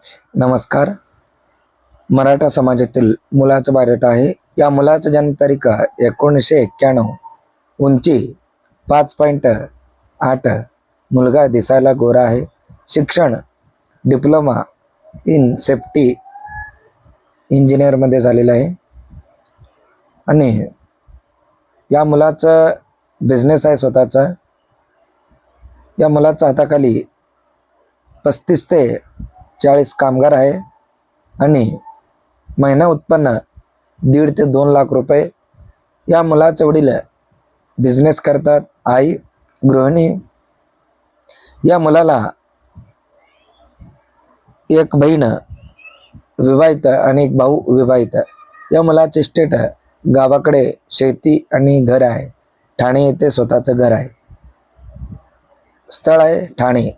नमस्कार. मराठा समाजातील मुलाचा बायोडाटा आहे. या मुलाचा जन्मतारीख 1991. उंची 5.8. मुलगा दिसायला गोरा आहे. शिक्षण डिप्लोमा इन सेफ्टी इंजिनियरमध्ये झालेलं आहे. आणि या मुलाचा बिझनेस आहे स्वतःचा. या मुलाच्या हाताखाली 35 ते 40 कामगार आहे आणि महिना उत्पन्न 1.5 ते 2 लाख रुपये. या मुलाचे वडील बिझनेस करतात. आई गृहिणी. या मुलाला एक बहीण विवाहित आणि एक भाऊ विवाहित. या मुलाचे स्टेट गावाकडे शेती आणि घर आहे. ठाणे येथे स्वतःचं घर आहे. स्थळ आहे ठाणे.